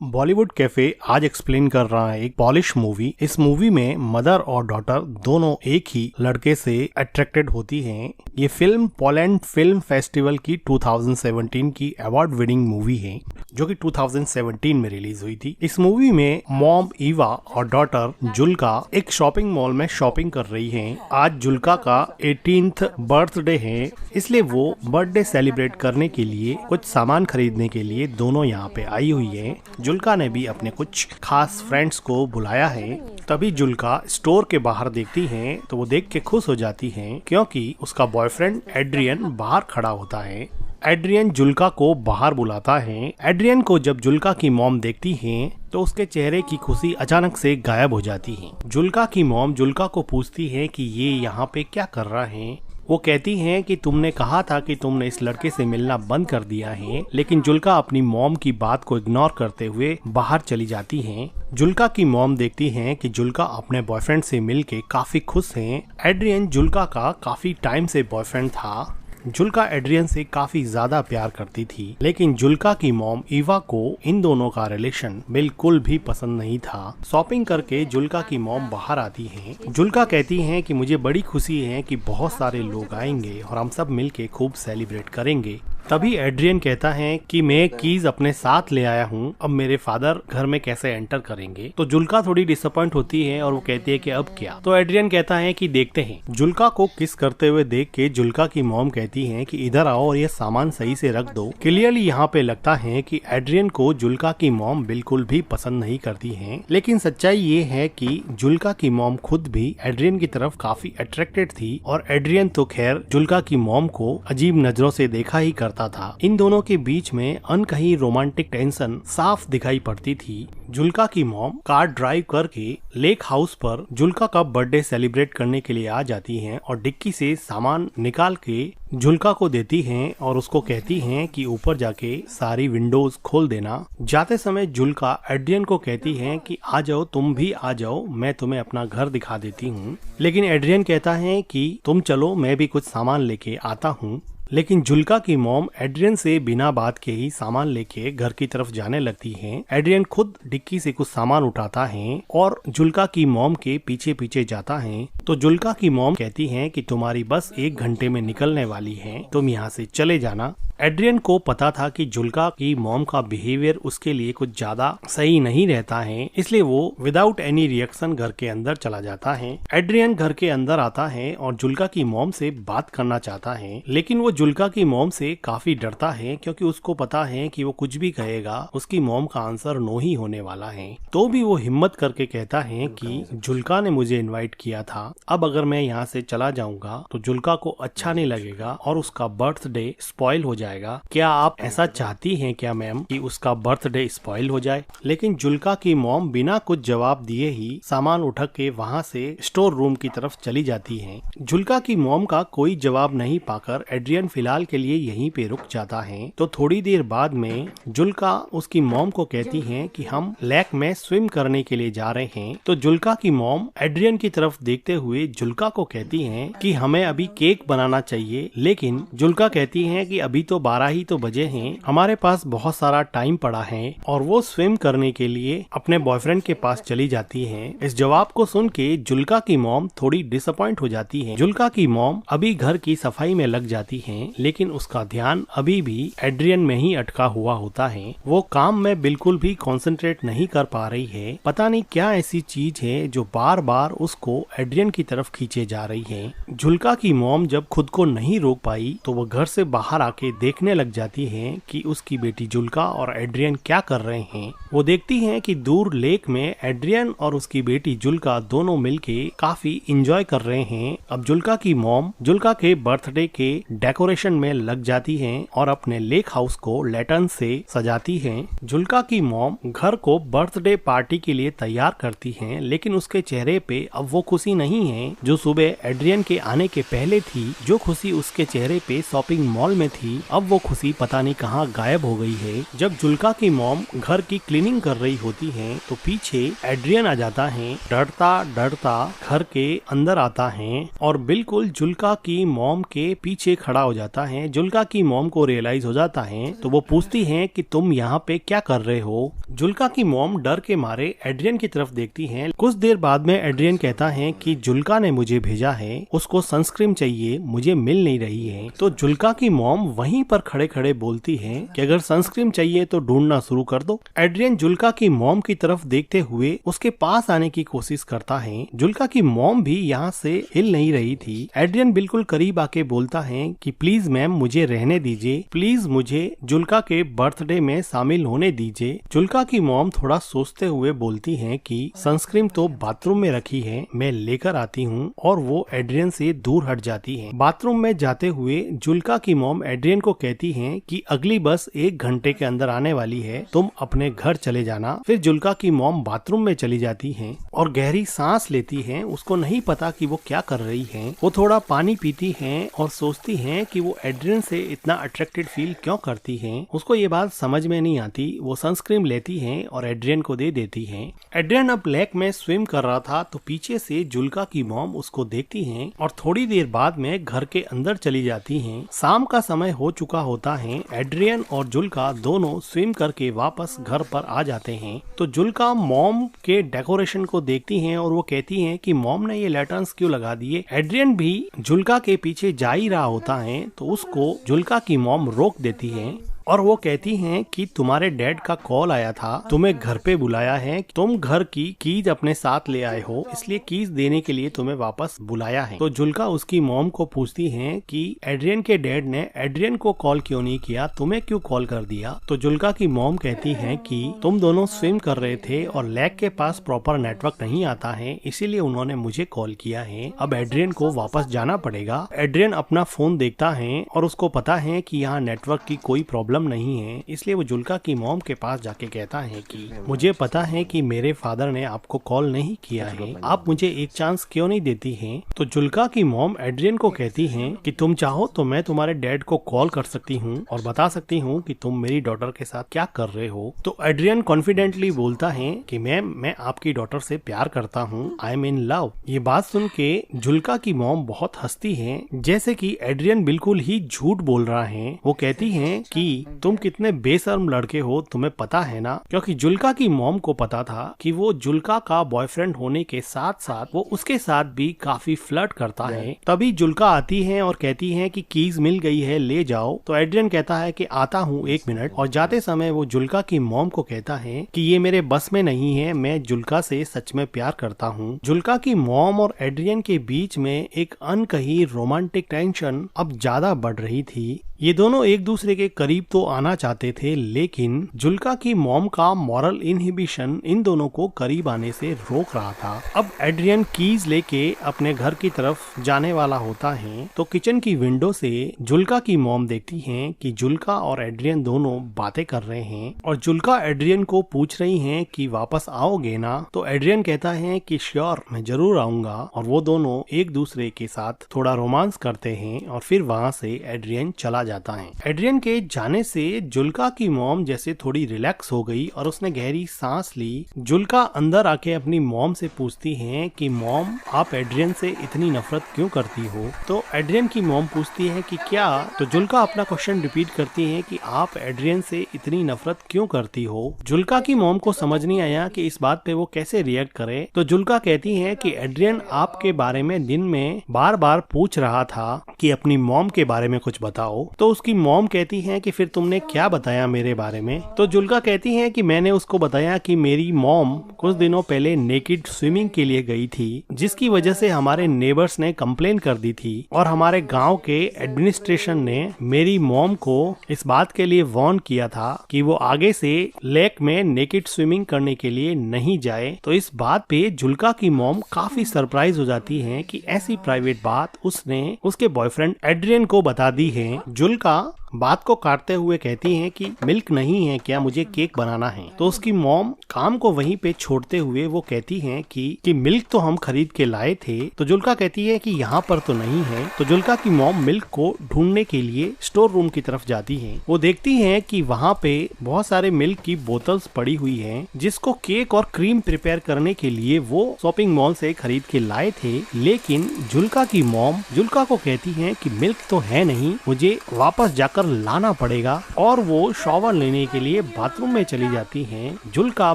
Bollywood cafe आज explain कर रहा है एक पॉलिश मूवी। इस मूवी में मदर और डॉटर दोनों एक ही लड़के से अट्रैक्टेड होती हैं। ये फिल्म पोलैंड फिल्म फेस्टिवल की 2017 की अवार्ड विनिंग मूवी है जो कि 2017 में रिलीज हुई थी। इस मूवी में मॉम ईवा और डॉटर जुल्का एक शॉपिंग मॉल में शॉपिंग कर रही हैं। आज जुल्का का 18th बर्थडे है, इसलिए वो बर्थडे सेलिब्रेट करने के लिए कुछ सामान खरीदने के लिए दोनों यहाँ पे आई हुई है। जुल्का ने भी अपने कुछ खास फ्रेंड्स को बुलाया है। तभी जुल्का स्टोर के बाहर देखती है तो वो देख के खुश हो जाती है क्योंकि उसका बॉयफ्रेंड एड्रियन बाहर खड़ा होता है। एड्रियन जुल्का को बाहर बुलाता है। एड्रियन को जब जुल्का की मॉम देखती है तो उसके चेहरे की खुशी अचानक से गायब हो जाती है। जुल्का की मॉम जुल्का को पूछती है कि ये यहाँ पे क्या कर रहा है। वो कहती हैं कि तुमने कहा था कि तुमने इस लड़के से मिलना बंद कर दिया है, लेकिन जुल्का अपनी मॉम की बात को इग्नोर करते हुए बाहर चली जाती हैं। जुल्का की मॉम देखती हैं कि जुल्का अपने बॉयफ्रेंड से मिलके काफी खुश हैं। एड्रियन जुल्का का काफी टाइम से बॉयफ्रेंड था। जुल्का एड्रियन से काफी ज्यादा प्यार करती थी, लेकिन जुल्का की मॉम ईवा को इन दोनों का रिलेशन बिल्कुल भी पसंद नहीं था। शॉपिंग करके जुल्का की मॉम बाहर आती हैं। जुल्का कहती हैं कि मुझे बड़ी खुशी है कि बहुत सारे लोग आएंगे और हम सब मिलके खूब सेलिब्रेट करेंगे। तभी एड्रियन कहता है कि मैं कीज अपने साथ ले आया हूँ, अब मेरे फादर घर में कैसे एंटर करेंगे। तो जुल्का थोड़ी डिसअपॉइंट होती है और वो कहती है कि अब क्या। तो एड्रियन कहता है कि देखते हैं। जुल्का को किस करते हुए देख के जुल्का की मॉम कहती है कि इधर आओ और ये सामान सही से रख दो। क्लियरली यहाँ पे लगता है कि एड्रियन को जुल्का की मॉम बिल्कुल भी पसंद नहीं करती है, लेकिन सच्चाई ये है कि जुल्का की मॉम खुद भी एड्रियन की तरफ काफी अट्रैक्टेड थी और एड्रियन तो खैर जुल्का की मॉम को अजीब नजरों से देखा ही करता था। इन दोनों के बीच में अनकही रोमांटिक टेंशन साफ दिखाई पड़ती थी। जुल्का की मॉम कार ड्राइव करके लेक हाउस पर जुल्का का बर्थडे सेलिब्रेट करने के लिए आ जाती हैं और डिक्की से सामान निकाल के जुल्का को देती हैं और उसको कहती हैं कि ऊपर जाके सारी विंडोज खोल देना। जाते समय जुल्का एड्रियन को कहती है कि आ जाओ, तुम भी आ जाओ, मैं तुम्हें अपना घर दिखा देती हूँ। लेकिन एड्रियन कहता है कि तुम चलो, मैं भी कुछ सामान लेके आता हूँ। लेकिन जुल्का की मॉम एड्रियन से बिना बात के ही सामान लेके घर की तरफ जाने लगती हैं। एड्रियन खुद डिक्की से कुछ सामान उठाता है और जुल्का की मॉम के पीछे पीछे जाता है। तो जुल्का की मॉम कहती है कि तुम्हारी बस 1 घंटे में निकलने वाली है, तुम यहाँ से चले जाना। एड्रियन को पता था कि जुल्का की मॉम का बिहेवियर उसके लिए कुछ ज्यादा सही नहीं रहता है, इसलिए वो विदाउट एनी रिएक्शन घर के अंदर चला जाता है। एड्रियन घर के अंदर आता है और जुल्का की मॉम से बात करना चाहता है, लेकिन वो जुल्का की मॉम से काफी डरता है क्योंकि उसको पता है कि वो कुछ भी कहेगा उसकी मॉम का आंसर नो ही होने वाला है। तो भी वो हिम्मत करके कहता है कि जुल्का ने मुझे इनवाइट किया था, अब अगर मैं यहाँ से चला जाऊंगा तो जुल्का को अच्छा नहीं लगेगा और उसका बर्थडे स्पॉइल हो जाएगा। क्या आप ऐसा चाहती हैं क्या मैम कि उसका बर्थडे स्पॉइल हो जाए? लेकिन जुल्का की मॉम बिना कुछ जवाब दिए ही सामान उठा के वहाँ से स्टोर रूम की तरफ चली जाती हैं। जुल्का की मॉम का कोई जवाब नहीं पाकर एड्रियन फिलहाल के लिए यहीं पे रुक जाता है। तो थोड़ी देर बाद में जुल्का उसकी मॉम को कहती है कि हम लेक में स्विम करने के लिए जा रहे हैं। तो जुल्का की मॉम एड्रियन की तरफ देखते हुए जुल्का को कहती है कि हमें अभी केक बनाना चाहिए, लेकिन जुल्का कहती है कि अभी तो 12 ही तो बजे हैं, हमारे पास बहुत सारा टाइम पड़ा है और वो स्विम करने के लिए अपने बॉयफ्रेंड के पास चली जाती हैं। इस जवाब को सुन के जुल्का की मॉम थोड़ी डिसअपॉइंट हो जाती है। जुल्का की मॉम अभी घर की सफाई में लग जाती है, लेकिन उसका ध्यान अभी भी एड्रियन में ही अटका हुआ होता है। वो काम में बिल्कुल भी कंसंट्रेट नहीं कर पा रही है। पता नहीं क्या ऐसी चीज है जो बार बार उसको एड्रियन की तरफ खींचे जा रही है। जुल्का की मॉम जब खुद को नहीं रोक पाई तो वो घर से बाहर आके देखने लग जाती है कि उसकी बेटी जुल्का और एड्रियन क्या कर रहे हैं। वो देखती है कि दूर लेक में एड्रियन और उसकी बेटी जुल्का दोनों मिलके काफी एंजॉय कर रहे हैं। अब जुल्का की मॉम जुल्का के बर्थडे के डेकोरेशन में लग जाती है और अपने लेक हाउस को लैटर्न से सजाती है। जुल्का की मॉम घर को बर्थडे पार्टी के लिए तैयार करती है, लेकिन उसके चेहरे पे अब वो खुशी नहीं है जो सुबह एड्रियन के आने के पहले थी। जो खुशी उसके चेहरे पे शॉपिंग मॉल में थी अब वो खुशी पता नहीं कहाँ गायब हो गई है। जब जुल्का की मॉम घर की क्लीनिंग कर रही होती है तो पीछे एड्रियन आ जाता है। डरता डरता घर के अंदर आता है और बिल्कुल जुल्का की मॉम के पीछे खड़ा हो जाता है। जुल्का की मॉम को रियलाइज हो जाता है तो वो पूछती है कि तुम यहाँ पे क्या कर रहे हो। जुल्का की मॉम डर के मारे एड्रियन की तरफ देखती है। कुछ देर बाद में एड्रियन कहता है कि जुल्का ने मुझे भेजा है, उसको सनस्क्रीन चाहिए, मुझे मिल नहीं रही है। तो जुल्का की मॉम वहीं पर खड़े खड़े बोलती है कि अगर सनस्क्रीन चाहिए तो ढूंढना शुरू कर दो। एड्रियन जुल्का की मॉम की तरफ देखते हुए उसके पास आने की कोशिश करता है। जुल्का की मॉम भी यहाँ से हिल नहीं रही थी। एड्रियन बिल्कुल करीब आके बोलता है कि प्लीज मैम मुझे रहने दीजिए, प्लीज मुझे जुल्का के बर्थडे में शामिल होने दीजिए। जुल्का की मॉम थोड़ा सोचते हुए बोलती है कि सनस्क्रीन तो बाथरूम में रखी है, मैं लेकर आती हूँ, और वो एड्रियन से दूर हट जाती है। बाथरूम में जाते हुए जुल्का की मॉम एड्रियन को कहती है कि अगली बस 1 घंटे के अंदर आने वाली है, तुम अपने घर चले जाना। फिर जुल्का की मॉम बाथरूम में चली जाती है और गहरी सांस लेती है। उसको नहीं पता कि वो क्या कर रही है। वो थोड़ा पानी पीती है और सोचती है कि वो एड्रियन से इतना अट्रैक्टेड फील क्यों करती है। उसको ये बात समझ में नहीं आती। वो सनस्क्रीन लेती है और एड्रियन को दे देती है। एड्रियन अब लेक में स्विम कर रहा था तो पीछे से जुल्का की मॉम उसको देखती है और थोड़ी देर बाद में घर के अंदर चली जाती है। शाम का समय हो चुका होता है। एड्रियन और जुल्का दोनों स्विम करके वापस घर पर आ जाते हैं। तो जुल्का मॉम के डेकोरेशन को देखती है और वो कहती है कि मॉम ने ये लैटर्न्स क्यों लगा दिए। एड्रियन भी जुल्का के पीछे जा ही रहा होता है तो उसको जुल्का की मॉम रोक देती है और वो कहती हैं कि तुम्हारे डैड का कॉल आया था, तुम्हें घर पे बुलाया है, तुम घर की कीज अपने साथ ले आए हो, इसलिए कीज देने के लिए तुम्हें वापस बुलाया है। तो जुल्का उसकी मॉम को पूछती है कि एड्रियन के डैड ने एड्रियन को कॉल क्यों नहीं किया, तुम्हें क्यों कॉल कर दिया। तो जुल्का की मॉम कहती है कि तुम दोनों स्विम कर रहे थे और लेक के पास प्रॉपर नेटवर्क नहीं आता है, इसीलिए उन्होंने मुझे कॉल किया है। अब एड्रियन को वापस जाना पड़ेगा। एड्रियन अपना फोन देखता है और उसको पता है कि यहाँ नेटवर्क की कोई प्रॉब्लम नहीं है, इसलिए वो जुल्का की मॉम के पास जाके कहता है कि मुझे पता है कि मेरे फादर ने आपको कॉल नहीं किया है, आप मुझे एक चांस क्यों नहीं देती हैं। तो जुल्का की मॉम एड्रियन को कहती है कि तुम चाहो तो मैं तुम्हारे डैड को कॉल कर सकती हूँ और बता सकती हूँ कि तुम मेरी डॉटर के साथ क्या कर रहे हो। तो एड्रियन कॉन्फिडेंटली बोलता है कि मैम मैं आपकी डॉटर से प्यार करता हूँ, आई एम इन लव। ये बात सुन के जुल्का की मॉम बहुत हंसती है, जैसे कि एड्रियन बिल्कुल ही झूठ बोल रहा है। वो कहती है कि तुम कितने बेशर्म लड़के हो, तुम्हें पता है ना। क्योंकि जुल्का की मॉम को पता था कि वो जुल्का का बॉयफ्रेंड होने के साथ साथ वो उसके साथ भी काफी फ्लर्ट करता है। तभी जुल्का आती है और कहती है कि कीज मिल गई है, ले जाओ। तो एड्रियन कहता है कि आता हूँ 1 मिनट, और जाते समय वो जुल्का की मॉम को कहता है कि ये मेरे बस में नहीं है, मैं जुल्का से सच में प्यार करता हूँ। जुल्का की मॉम और एड्रियन के बीच में एक अनकही रोमांटिक टेंशन अब ज्यादा बढ़ रही थी। ये दोनों एक दूसरे के करीब तो आना चाहते थे, लेकिन जुल्का की मॉम का मॉरल इनहिबिशन इन दोनों को करीब आने से रोक रहा था। अब एड्रियन कीज लेके अपने घर की तरफ जाने वाला होता है तो किचन की विंडो से जुल्का की मॉम देखती है कि जुल्का और एड्रियन दोनों बातें कर रहे हैं और जुल्का एड्रियन को पूछ रही है कि वापस आओगे ना। तो एड्रियन कहता है कि श्योर, मैं जरूर आऊंगा, और वो दोनों एक दूसरे के साथ थोड़ा रोमांस करते हैं और फिर वहाँ से एड्रियन चला जाता है। एड्रियन के जाने से जुल्का की मॉम जैसे थोड़ी रिलैक्स हो गई और उसने गहरी सांस ली। जुल्का अंदर आके अपनी मॉम से पूछती है कि मॉम, आप एड्रियन से इतनी नफरत क्यों करती हो। तो एड्रियन की मॉम पूछती है कि क्या। तो जुल्का अपना क्वेश्चन रिपीट करती है कि आप एड्रियन से इतनी नफरत क्यों करती हो। जुल्का की मॉम को समझ नहीं आया कि इस बात पे वो कैसे रिएक्ट करे। तो जुल्का कहती है कि एड्रियन आपके बारे में दिन में बार बार पूछ रहा था कि अपनी मॉम के बारे में कुछ बताओ। तो उसकी मॉम कहती है कि फिर तुमने क्या बताया मेरे बारे में। तो जुल्का कहती है कि मैंने उसको बताया कि मेरी मॉम कुछ दिनों पहले नेकेड स्विमिंग के लिए गई थी, जिसकी वजह से हमारे नेबर्स ने कंप्लेन कर दी थी और हमारे गांव के एडमिनिस्ट्रेशन ने मेरी मॉम को इस बात के लिए वार्न किया था कि वो आगे से लेक में नेकेड स्विमिंग करने के लिए नहीं जाए। तो इस बात पे जुल्का की मॉम काफी सरप्राइज हो जाती है कि ऐसी प्राइवेट बात उसने उसके बॉयफ्रेंड एड्रियन को बता दी है। जुल्का बात को काटते हुए कहती हैं कि मिल्क नहीं है क्या, मुझे केक बनाना है। तो उसकी मॉम काम को वहीं पे छोड़ते हुए वो कहती हैं कि मिल्क तो हम खरीद के लाए थे। तो जुल्का कहती है कि यहाँ पर तो नहीं है। तो जुल्का की मॉम मिल्क को ढूंढने के लिए स्टोर रूम की तरफ जाती है। वो देखती हैं कि वहाँ पे बहुत सारे मिल्क की बोतल्स पड़ी हुई हैं, जिसको केक और क्रीम प्रिपेयर करने के लिए वो शॉपिंग मॉल से खरीद के लाए थे। लेकिन जुल्का की मॉम जुल्का को कहती है कि मिल्क तो है नहीं, मुझे वापस जाकर लाना पड़ेगा। और वो शॉवर लेने के लिए बाथरूम में चली जाती हैं। जुल्का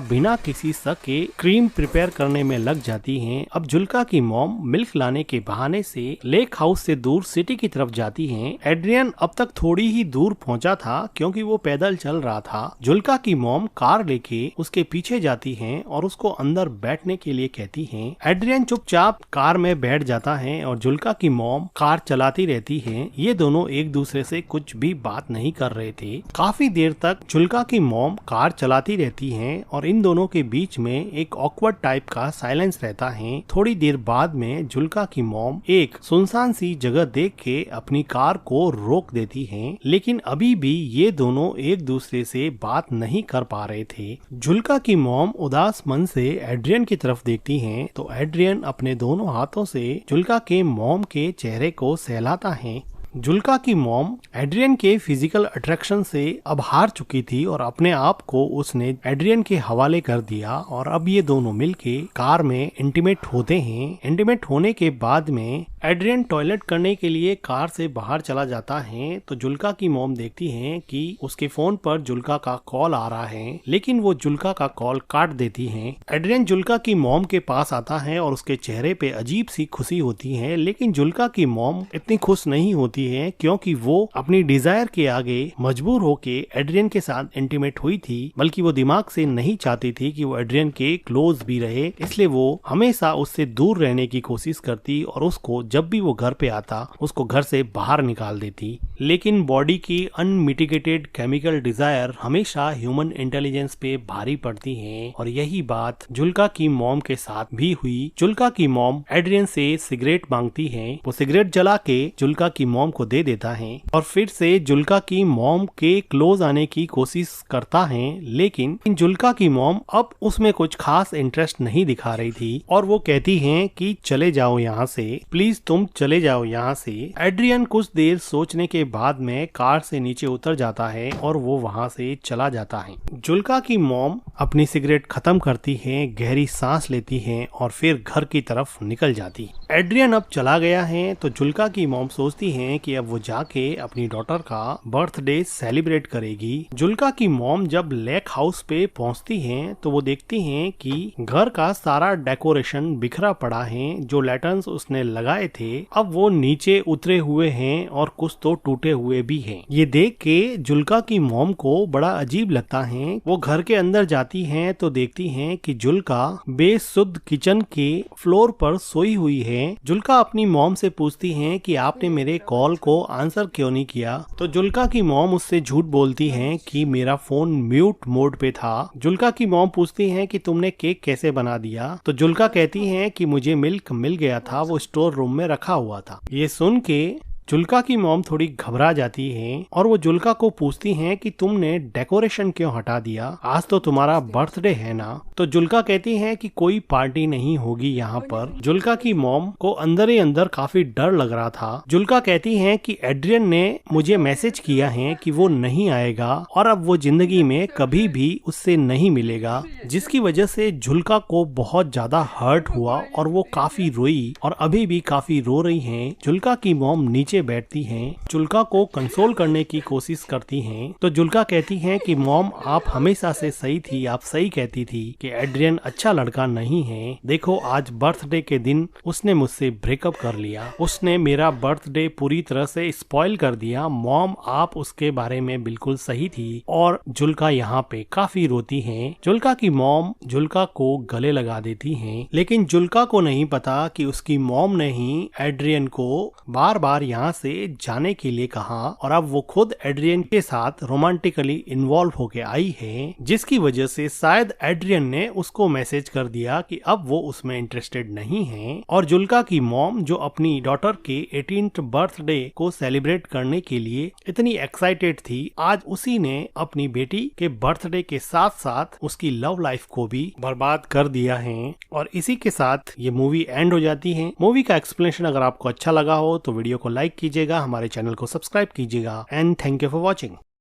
बिना किसी शक के क्रीम प्रिपेयर करने में लग जाती हैं। अब जुल्का की मॉम मिल्क लाने के बहाने से लेक हाउस से दूर सिटी की तरफ जाती हैं। एड्रियन अब तक थोड़ी ही दूर पहुंचा था क्योंकि वो पैदल चल रहा था। जुल्का की मॉम कार लेके उसके पीछे जाती हैं और उसको अंदर बैठने के लिए कहती हैं। एड्रियन चुपचाप कार में बैठ जाता है और जुल्का की मॉम कार चलाती रहती है। ये दोनों एक दूसरे से कुछ भी बात नहीं कर रहे थे। काफी देर तक जुल्का की मॉम कार चलाती रहती हैं और इन दोनों के बीच में एक ऑकवर्ड टाइप का साइलेंस रहता है। थोड़ी देर बाद में जुल्का की मॉम एक सुनसान सी जगह देख के अपनी कार को रोक देती हैं। लेकिन अभी भी ये दोनों एक दूसरे से बात नहीं कर पा रहे थे। जुल्का की मॉम उदास मन से एड्रियन की तरफ देखती हैं तो एड्रियन अपने दोनों हाथों से जुल्का के मॉम के चेहरे को सहलाता है। जुल्का की मॉम एड्रियन के फिजिकल अट्रैक्शन से अब हार चुकी थी और अपने आप को उसने एड्रियन के हवाले कर दिया और अब ये दोनों मिलके कार में इंटीमेट होते हैं। इंटीमेट होने के बाद में एड्रियन टॉयलेट करने के लिए कार से बाहर चला जाता है। तो जुल्का की मॉम देखती हैं कि उसके फोन पर जुल्का का कॉल आ रहा है, लेकिन वो जुल्का का कॉल काट देती हैं। एड्रियन जुल्का की मॉम के पास आता है और उसके चेहरे पे अजीब सी खुशी होती है। लेकिन जुल्का की मॉम इतनी खुश नहीं होती है क्योंकि वो अपनी डिजायर के आगे मजबूर होके एड्रियन के साथ इंटीमेट हुई थी, बल्कि वो दिमाग से नहीं चाहती थी कि वो एड्रियन के क्लोज भी रहे। इसलिए वो हमेशा उससे दूर रहने की कोशिश करती और उसको जब भी वो घर पे आता उसको घर से बाहर निकाल देती। लेकिन बॉडी की अनमिटिगेटेड केमिकल डिजायर हमेशा ह्यूमन इंटेलिजेंस पे भारी पड़ती है और यही बात जुल्का की मॉम के साथ भी हुई। जुल्का की मॉम एड्रियन से सिगरेट मांगती है। वो सिगरेट जला के जुल्का की मॉम को दे देता है और फिर से जुल्का की मॉम के क्लोज आने की कोशिश करता है। लेकिन जुल्का की मॉम अब उसमें कुछ खास इंटरेस्ट नहीं दिखा रही थी और वो कहती हैं कि चले जाओ यहाँ से, प्लीज तुम चले जाओ यहाँ से। एड्रियन कुछ देर सोचने के बाद में कार से नीचे उतर जाता है और वो वहाँ से चला जाता है। जुल्का की मॉम अपनी सिगरेट खत्म करती है, गहरी सांस लेती है और फिर घर की तरफ निकल जाती। एड्रियन अब चला गया है तो जुल्का की मॉम सोचती है कि अब वो जाके अपनी डॉटर का बर्थडे सेलिब्रेट करेगी। जुल्का की मॉम जब लेक हाउस पे पहुंचती हैं तो वो देखती हैं कि घर का सारा डेकोरेशन बिखरा पड़ा है। जो लैटर्न्स उसने लगाए थे अब वो नीचे उतरे हुए हैं और कुछ तो टूटे हुए भी हैं। ये देख के जुल्का की मॉम को बड़ा अजीब लगता है। वो घर के अंदर जाती हैं तो देखती हैं कि जुल्का बेसुध किचन के फ्लोर पर सोई हुई है। जुल्का अपनी मॉम से पूछती है कि आपने मेरे कॉल को आंसर क्यों नहीं किया। तो जुल्का की मॉम उससे झूठ बोलती है कि मेरा फोन म्यूट मोड पे था। जुल्का की मॉम पूछती है कि तुमने केक कैसे बना दिया। तो जुल्का कहती है कि मुझे मिल्क मिल गया था, वो स्टोर रूम में रखा हुआ था। ये सुन के जुल्का की मॉम थोड़ी घबरा जाती है और वो जुल्का को पूछती हैं कि तुमने डेकोरेशन क्यों हटा दिया, आज तो तुम्हारा बर्थडे है ना। तो जुल्का कहती है कि कोई पार्टी नहीं होगी यहाँ पर। जुल्का की मॉम को अंदर ही अंदर काफी डर लग रहा था। जुल्का कहती है कि एड्रियन ने मुझे मैसेज किया है कि वो नहीं आएगा और अब वो जिंदगी में कभी भी उससे नहीं मिलेगा, जिसकी वजह से जुल्का को बहुत ज्यादा हर्ट हुआ और वो काफी रोई और अभी भी काफी रो रही है। जुल्का की मॉम नीचे बैठती हैं, जुल्का को कंसोल करने की कोशिश करती हैं। तो जुल्का कहती हैं कि मॉम आप हमेशा से सही थी, आप सही कहती थी कि एड्रियन अच्छा लड़का नहीं है। देखो आज बर्थडे के दिन उसने मुझसे ब्रेकअप कर लिया, उसने मेरा बर्थडे पूरी तरह से स्पॉइल कर दिया। मॉम आप उसके बारे में बिल्कुल सही थी। और जुल्का यहाँ पे काफी रोती है। जुल्का की मॉम जुल्का को गले लगा देती है, लेकिन जुल्का को नहीं पता कि उसकी मॉम ने ही एड्रियन को बार बार यहाँ यहाँ से जाने के लिए कहा और अब वो खुद एड्रियन के साथ रोमांटिकली इन्वॉल्व होके आई है, जिसकी वजह से शायद एड्रियन ने उसको मैसेज कर दिया कि अब वो उसमें इंटरेस्टेड नहीं है। और जुल्का की मॉम जो अपनी डॉटर के 18th बर्थडे को सेलिब्रेट करने के लिए इतनी एक्साइटेड थी, आज उसी ने अपनी बेटी के बर्थडे के साथ साथ उसकी लव लाइफ को भी बर्बाद कर दिया है। और इसी के साथ ये मूवी एंड हो जाती है। मूवी का एक्सप्लेनेशन अगर आपको अच्छा लगा हो तो वीडियो को लाइक कीजिएगा, हमारे चैनल को सब्सक्राइब कीजिएगा and thank you for watching.